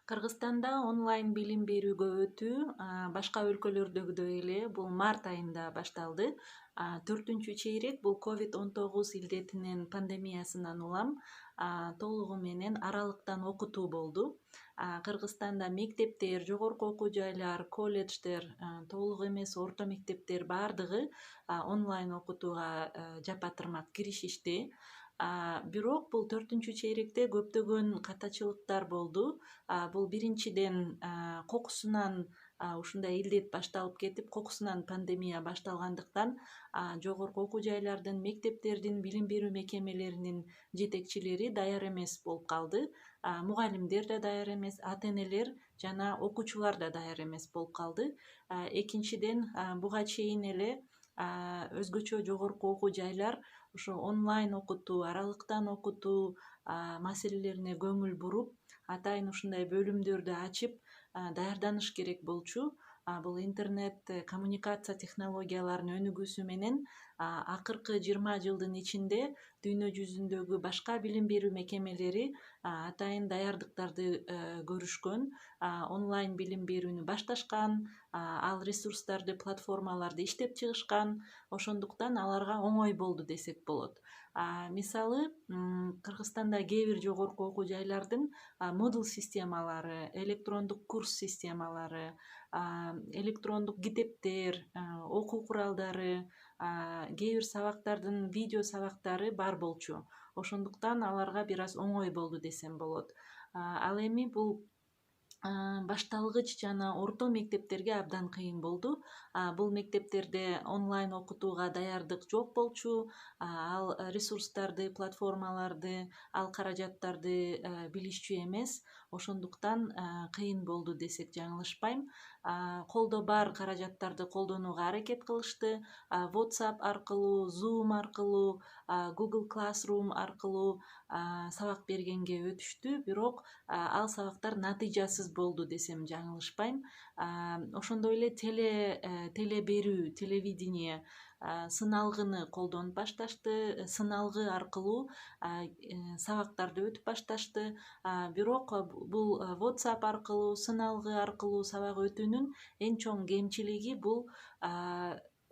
Кыргызстанда онлайн билим берүүгө өтүү башка өлкөлөрдөгүдөй эле бул март айында башталды. 4 чейрек бул COVID-19 илдетинин пандемиясынан улам толугу менен аралыктан окутуу болду. Кыргызстанда мектептер, жогорку окуу жайлар, колледждер, толук эмес орто мектептер баардыгы онлайн окутууга жапа-тырмак киришишти. Бирок бул 4 чейректе көптөгөн катачылыктар болду. Бул биринчиден кокусунан ушундай илдет башталып кетип, кокусунан пандемия башталгандыктан жогорку окуу жайлардын, мектептердин, билим берүү мекемелеринин жетекчилери даяр эмес болуп калды. Мугалимдер да даяр эмес, ата-энелер жана окуучулар да даяр эмес болуп калды. Экинчиден, буга чейин эле өзгөчө жогорку окуу жайлар ошо онлайн окутуу, аралыктан окутуу маселелерине көңүл буруп, атайын ушундай бөлүмдөрдү ачып даярданыш керек болчу. Бул интернет коммуникация технологияларынын өнүгүүсү менен акыркы 20 жылдын ичинде дүйнө жүзүндөгү башка билим берүү мекемелери атайын даярдыктарды көрүшкөн, онлайн билим берүүнү башташкан, ал ресурстарды, платформаларды иштеп чыгышкан. Ошондуктан аларга оңой болду десек болот. Мисалы, Кыргызстанда кээ бир жогорку окуу жайлардын Moodle системалары, электрондук курс системалары, электрондук китептер, окуу куралдары, кээ бир сабактардын видео сабактары бар болчу. Ошондуктан аларга бир аз оңой болду десем болот. Ал эми бул башталгыч жана орто мектептерге абдан кыйын болду. Бул мектептерде онлайн окутууга даярдык жок болчу. Ал ресурстарды, платформаларды, ал каражаттарды билишчү эмес. Ошондуктан кыйын болду десек жаңылышпайм. Колдо бар каражаттарды колдонууга аракет кылышты. WhatsApp аркылуу, Zoom аркылуу, Google Classroom аркылуу сабак бергенге өтүштү, бирок ал сабактар натыйжасыз болду десем жаңылышпайм. Ошондой эле теле берүү, телевидение сыналгыны колдонуп башташты, сыналгы аркылуу сабактарды өтүп башташты. Бирок бул WhatsApp аркылуу, сыналгы аркылуу сабак өтүүнүн эң чоң кемчилиги бул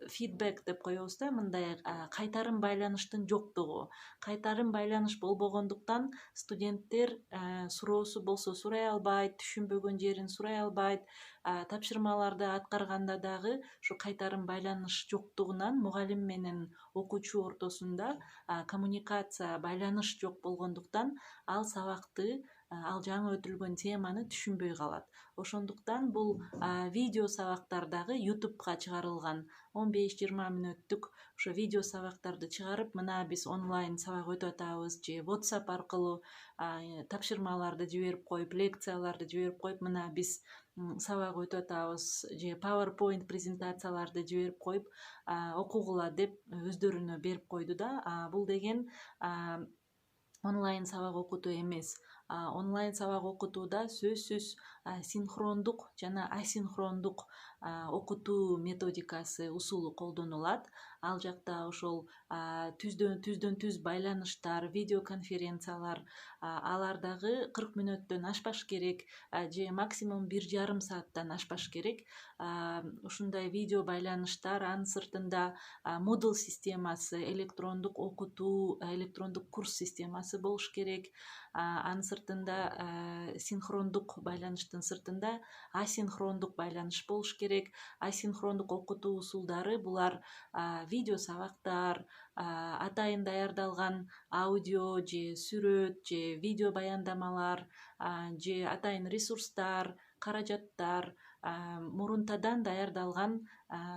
фидбек деп коебуз да, мындай кайтарым байланыштын жоктугу. Кайтарым байланыш болбогондуктан студенттер суроосу болсо сурай албайт, түшүнбөгөн жерин сурай албайт. Тапшырмаларды аткарганда дагы ушу кайтарым байланыш жоктугунан мугалим менен окуучу ортосунда коммуникация, байланыш жок болгондуктан ал сабакты, ал жаңы өтүлгөн теманы түшүнбөй калат. Ошондуктан бул видео сабактар дагы YouTube'га чыгарылган. 15-20 мүнөттүк ошо видео сабактарды чыгарып, мына биз онлайн сабак өтүп атабыз, же WhatsApp аркылуу тапшырмаларды жиберип коюп, лекцияларды жиберип коюп, мына биз сабак өтүп атабыз, же PowerPoint презентацияларды жиберип коюп, окугула деп өздөрүнө берип койду да. Бул деген онлайн сабак окутуу эмес. Онлайн сабак окутууда сөзсүз синхрондук жана асинхрондук окутуу методикасы, усулу колдонулат. Ал жакта ошол түздөн түз байланыштар, видеоконференциялар, алар дагы 40 мүнөттөн ашпаш керек, же максимум 1,5 сааттан ашпаш керек. Ушундай видео байланыштар, анын сыртында Moodle системасы, электрондук окутуу, электрондук курс системасы болуш керек. Анын сыртында синхрондук байланыштын сыртында асинхрондук байланыш болуш керек. Асинхрондук окутуу усулдары булар видео сабактар, атайын даярдалган аудио же сүрөт же видео баяндамалар, же атайын ресурстар, каражаттар, мурунтадан даярдалган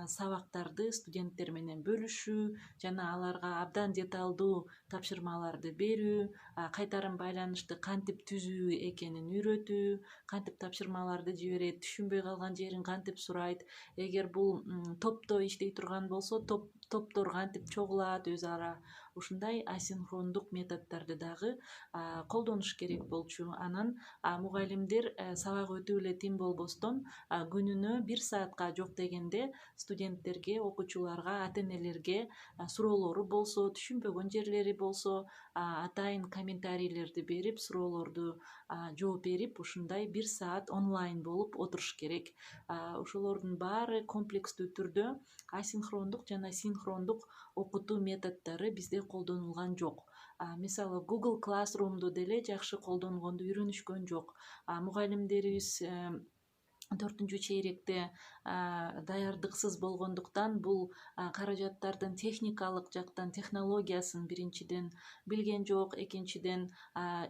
сабактарды студенттер менен бөлүшүү жана аларга абдан деталдуу тапшырмаларды берүү, кайтарым байланышты кантип түзүү экенин үйрөтүү, кантип тапшырмаларды жиберет, түшүнбөй калган жерин кантип сурайт. Эгер бул топто иштей турган болсо, топтор кантип чогулат өз ара, ушундай асинхрондук методдорду дагы колдонуш керек болчу. Анан мугалимдер сабак өтүп эле тим болбостон күнүнө 1 саатка жок дегенде студенттерге, окуучуларга, ата энелерге суроолору болсо, түшүнбөгөн жерлери болсо атайын комментарийлерди берип, суроолорду жооп берип, ушундай 1 саат онлайн болуп отуруш керек. Ошолордун баары комплекстүү түрдө асинхрондук жана синхрондук окутуу методдору бизде колдонулган жок. Мисалы Google Classroom'ду деле жакшы колдонгонду үйрөнүшкөн жок. Мугалимдерибиз 4-чейректе даярдыксыз болгондуктан бул каражаттардын техникалык жактан технологиясын биринчиден билген жок, экинчиден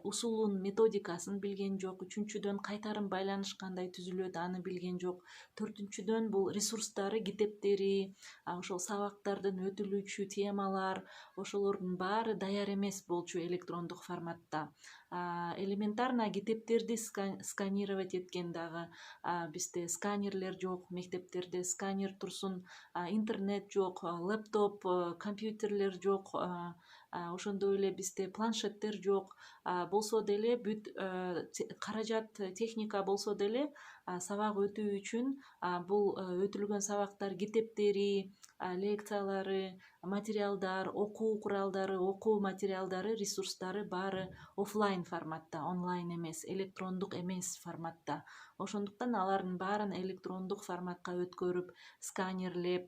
усулун, методикасын билген жок, үчүнчүдөн кайтарым байланыш кандай түзүлөт аны билген жок, төртүнчүдөн бул ресурстары, китептери, ошол сабактардын өтүлүүчү темалар, ошолордун баары даяр эмес болчу электрондук форматта. Элементарно китептерди сканировать эткен дагы бизде сканерлер жок, мектептерде сканер турсун, интернет жок, лэптоп, компьютерлер жок, ошондой эле бизде планшеттер жок. Болсо деле бүт каражат, техника болсо деле сабак өтүү үчүн бул өтүлгөн сабактар китептери, лекциялары, материалдар, окуу куралдары, окуу материалдары, ресурстары баары офлайн форматта, онлайн эмес, электрондук эмес форматта. Ошондуктан алардын баарын электрондук форматка өткөрүп, сканерлеп,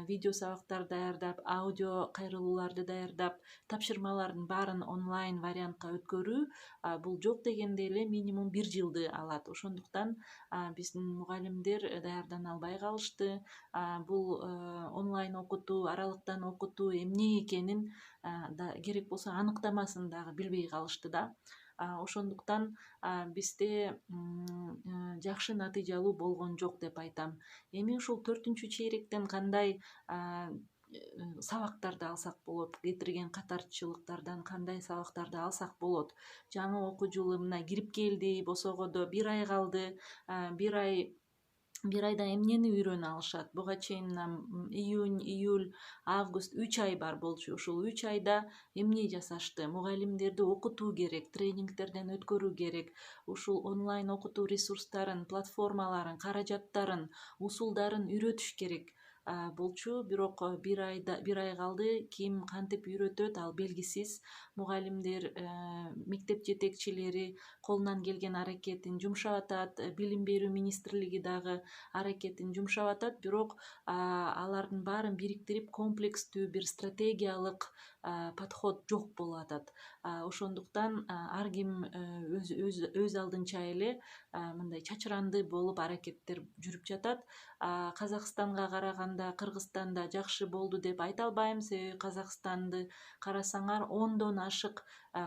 видео сабактар даярдап, аудио кайрылууларды даярдап, тапшырмалардын баарын онлайн вариантка өткөрүү бул жок дегенде эле минимум 1 жылды алат. Ошондуктан биздин мугалимдер даярдана албай калышты. Бул онлайн окутуу, аралыктан окутуу эмне экенин керек болсо аныктамасын дагы билбей калышты да. Ошондуктан бизде жакшы натыйжалуу болгон жок деп айтам. Эми ушул 4-чейректен кандай сабактарды алсак болот, кетирген катарчылыктардан кандай сабактарды алсак болот? Жаңы окуу жылы мына кирип келди, босогодо 1 ай калды. 1 айда эмнени үйрөнө алышат? Буга чейин июнь, июль, август 3 ай бар болчу. Ушул 3 айда эмне жасашты? Мугалимдерди окутуу керек, тренингтерден өткөрүү керек. Ушул онлайн окутуу ресурстарын, платформаларын, каражаттарын, усулдарын үйрөтүш керек болчу. Бирок 1 ай калды. Ким кантип үйрөтөт, ал белгисиз. Мугалимдер, мектеп жетекчилери колунан келген аракетин жумшап атат. Билим берүү министрлиги дагы аракетин жумшап атат. Бирок алардын баарын бириктирип комплекстүү бир стратегиялык подход жок болуп атат. Ошондуктан ар ким өз алдынча эле мындай чачыранды болуп аракеттер жүрүп жатат. Казакстанга караганда Кыргызстанда жакшы болду деп айта албайм, себеби Казакстанды карасаңар 10дон ашык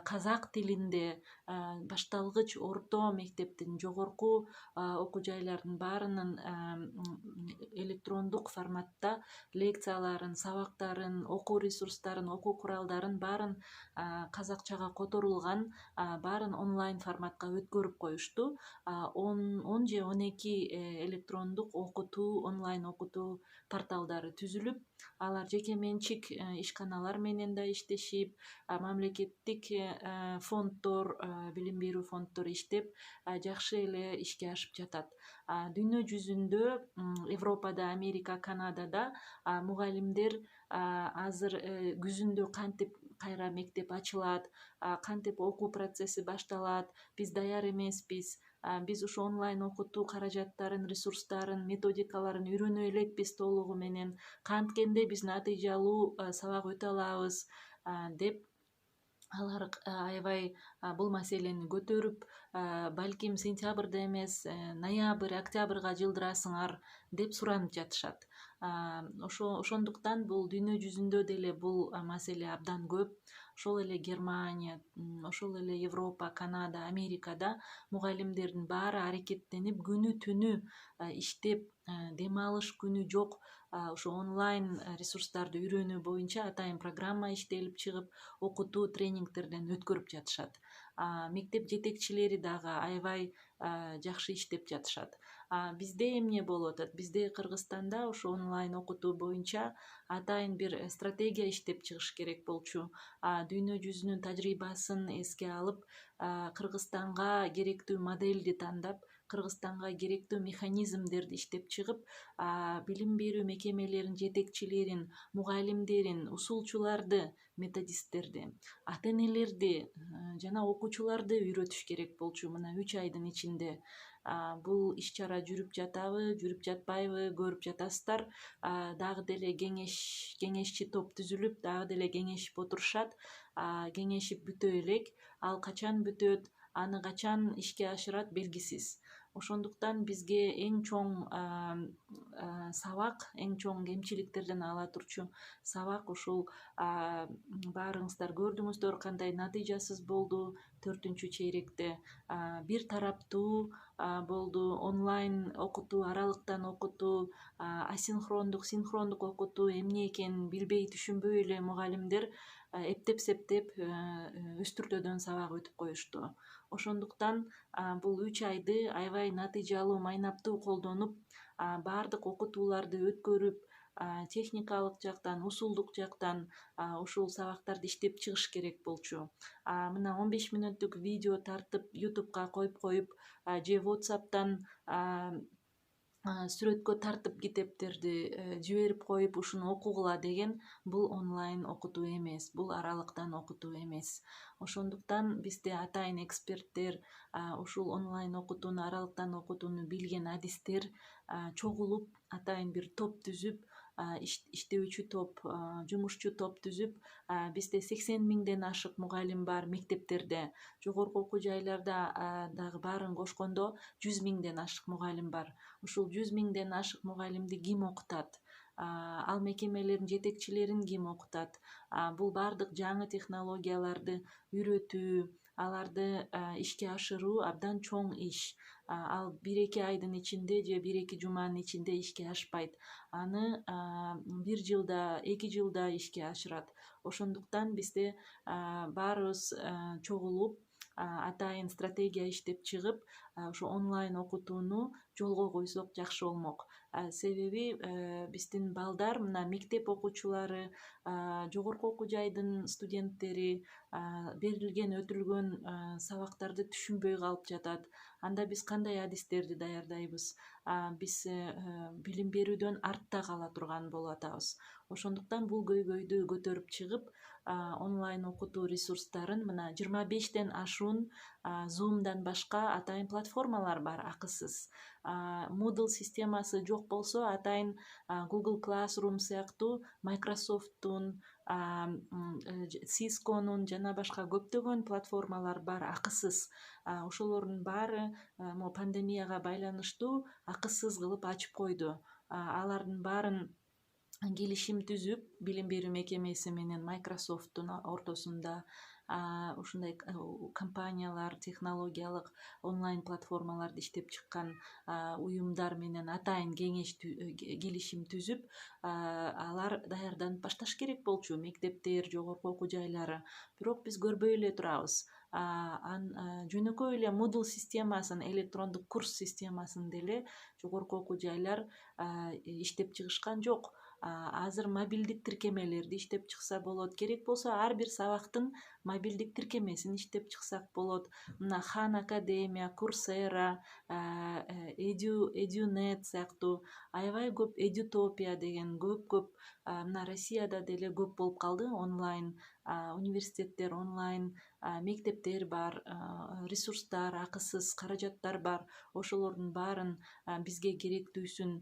казак тилинде башталгыч, орто мектептин, жогорку окуу жайлардын баарынын электрондук форматта лекцияларын, сабактарын, окуу ресурстарын, окуу куралдарын баарын казакчага которулган, баарын онлайн форматка өткөрүп коюшту. 10 же 12 электрондук окутуу, онлайн окутуу порталдары түзүлүп, алар жеке менчик ишканалар менен да иштешип, мамлекеттик фонддор, билим берүү фонддору иштеп, жакшы эле ишке ашып жатат. Дүйнө жүзүндө, Европада, Америка, Канадада мугалимдер азыр күзүндө кантип кайра мектеп ачылат, кантип окуу процесси башталат, биз даяр эмеспиз, биз ушу онлайн окутуу каражаттарын, ресурстарын, методикаларын үйрөнө элекпиз толугу менен, канткенде биз натыйжалуу сабак өтө алабыз деп алар аябай бул маселени көтөрүп, балким сентябрда эмес, ноябрь, октябрга жылдырасыңар деп суранып жатышат. Ошондуктан бул дүйнө жүзүндө деле бул маселе абдан көп. Ошол эле Германия, ошол эле Европа, Канада, Америкада мугалимдердин баары аракеттенип күнү түнү иштеп, дем алыш күнү жок, ушу онлайн ресурстарды үйрөнүү боюнча атайын программа иштелип чыгып, окутуу, тренингтерден өткөрүп жатышат. Мектеп жетекчилери дагы аябай жакшы иштеп жатышат. Бизде эмне болуп атат? Бизде Кыргызстанда ошо онлайн окутуу боюнча атайын бир стратегия иштеп чыгыш керек болчу. Дүйнө жүзүнүн тажрыйбасын эске алып, Кыргызстанга керектүү модельди тандап, Кыргызстанга керектүү механизмдерди иштеп чыгып, билим берүү мекемелеринин жетекчилерин, мугалимдерин, усулчуларды, методисттерди, ата энелерди жана окуучуларды үйрөтүш керек болчу мына 3 айдын ичинде. Бул иш чара жүрүп жатабы, жүрүп жатпайбы көрүп жатасыздар. Дагы деле кеңешчи топ түзүлүп, дагы деле кеңешип отурушат. Кеңешип бүтө элек. Ал качан бүтөт, аны качан ишке ашырат белгисиз. Ошондуктан бизге эң чоң сабак, эң чоң кемчиликтерден ала турчу сабак ушул баарыңыздар көрдүңүздөр кандай натыйжасыз болду 4 чейректе. Бир тараптуу болду, онлайн окутуу, аралыктан окутуу, асинхрондук, синхрондук окутуу эмне экенин билбей, түшүнбөй эле мугалимдер эптеп-септеп үстүртөдөн сабак өтүп коюшту. Ошондуктан бул 3 айды аябай натыйжалуу, майнаптуу колдонуп, баардык окутууларды өткөрүп, техникалык жактан, усулдук жактан ушул сабактарды иштеп чыгыш керек болчу. Мына 15 мүнөттүк видео тартып YouTube'га коюп, же WhatsApp'тан сүрөткө тартып китептерди жиберип коюп, ушуну окугула деген бул онлайн окутуу эмес, бул аралыктан окутуу эмес. Ошондуктан бизде атайын эксперттер, ушул онлайн окутууну, аралыктан окутууну билген адистер чогулуп, атайын бир топ түзүп, иштөөчү топ, жумушчу топ түзүп, бизде 80 миңден ашык мугалим бар мектептерде, жогорку окуу жайларда дагы баарын кошкондо 100 миңден ашык мугалим бар. Ушул 100 миңден ашык мугалимди ким окутат? Ал мекемелердин жетекчилерин ким окутат? Бул баардык жаңы технологияларды үйрөтүү, аларды ишке ашыруу абдан чоң иш. Ал 1-2 айдын ичинде же 1-2 жуманын ичинде ишке ашпайт. Аны 1 жылда, 2 жылда ишке ашырат. Ошондуктан бизде баарыбыз чогулуп, атайын стратегия иштеп чыгып, ошо онлайн окутууну жолго койсок жакшы болмок. Себеби биздин балдар, мына мектеп окуучулары, жогорку окуу жайдын студенттери берилген, өтүлгөн сабактарды түшүнбөй калып жатат. Анда биз кандай адистерди даярдайбыз? Биз билим берүүдөн артта кала турган болуп атабыз. Ошондуктан бул көйгөйдү көтөрүп чыгып, онлайн окутуу ресурстарын мына 25тен ашуун Zoom'дан башка атайын платформалар бар, акысыз. Moodle системасы жок болсо, атайын Google Classroom сыяктуу, Microsoft'тун, Cisco'нун жана башка көптөгөн платформалар бар, акысыз. Ошолордун баары пандемияга байланыштуу акысыз кылып ачып койду. Алардын баарын келишим түзүп, билим берүү мекемеси менен Microsoft'тун ортосунда ушундай компаниялар, технологиялык онлайн платформаларды иштеп чыккан уюмдар менен атайын келишим түзүп, алар даярданып башташ керек болчу, мектептер, жогорку окуу жайлары. Бирок биз көрбөй эле турабыз. Жөнөкөй эле Moodle системасын, электрондук курс системасын деле жогорку окуу жайлар иштеп чыгышкан жок. Азыр мобилдик тиркемелерди иштеп чыкса болот. Керек болсо ар бир сабактын мобилдик тиркемесин иштеп чыксак болот. Мына Khan Academia, Coursera, EduNet сыяктуу аябай көп, Edutopia деген көп мына Россияда деле көп болуп калды онлайн университеттер, онлайн мектептер бар, ресурстар, акысыз каражаттар бар. Ошолордун баарын бизге керектүүсүн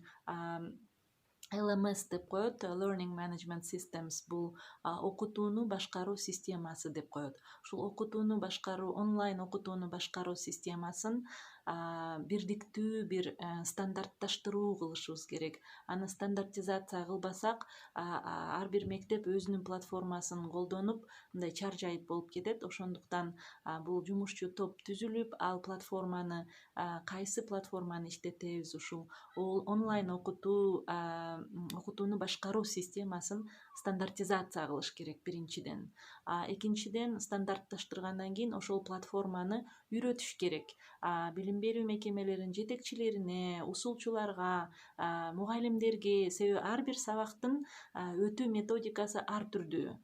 LMS деп коет, Learning Management Systems, бул окутууну башкаруу системасы деп коет. Ушул окутууну башкаруу, онлайн окутууну башкаруу системасын бирдиктүү бир стандартташтыруу кылышыбыз керек. Аны стандартизация кылбасак, ар бир мектеп өзүнүн платформасын колдонуп, мындай чаржайып болуп кетет. Ошондуктан бул жумушчу топ түзүлүп, ал платформаны, кайсы платформаны иштетебиз, ушул онлайн окутууну башкаруу системасын стандартизация кылыш керек биринчиден. Экинчиден, стандартташтыргандан кийин ошол платформаны үйрөтүш керек. Билим билим берүү мекемелеринин жетекчилерине, усулчуларга, мугалимдерге, себеби ар бир сабактын өтүү методикасы ар түрдүү.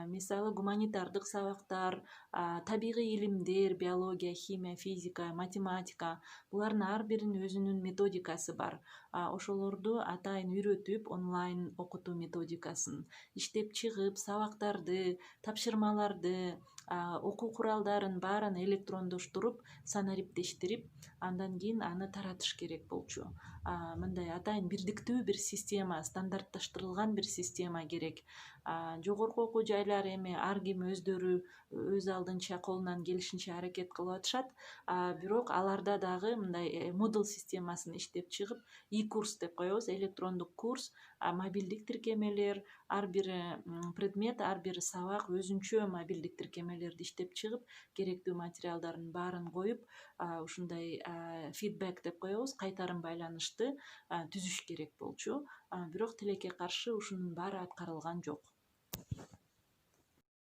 Мисалы гуманитардык сабактар, табигый илимдер, биология, химия, физика, математика, булардын ар биринин өзүнүн методикасы бар. Ошолорду атайын үйрөтүп, онлайн окутуу методикасын иштеп чыгып, сабактарды, тапшырмаларды, окуу куралдарын баарын электрондоштуруп, санариптештирип, андан кийин аны таратыш керек болчу. Мындай атайын бирдиктүү бир система, стандартташтырылган бир система керек. Жогорку окуу жайлары эми ар ким өздөрү өз алдынча колунан келишинче аракет кылып атышат. Бирок аларда дагы мындай Moodle системасын иштеп чыгып, курс деп коебуз, электрондук курс, мобилдик тиркемелер, ар бир предмет, ар бир сабак өзүнчө мобилдик тиркемелерди иштеп чыгып, керектүү материалдардын баарын коюп, ушундай фидбек деп коебуз, кайтарым байланышты түзүш керек болчу. Бирок тилекке каршы ушунун баары аткарылган жок.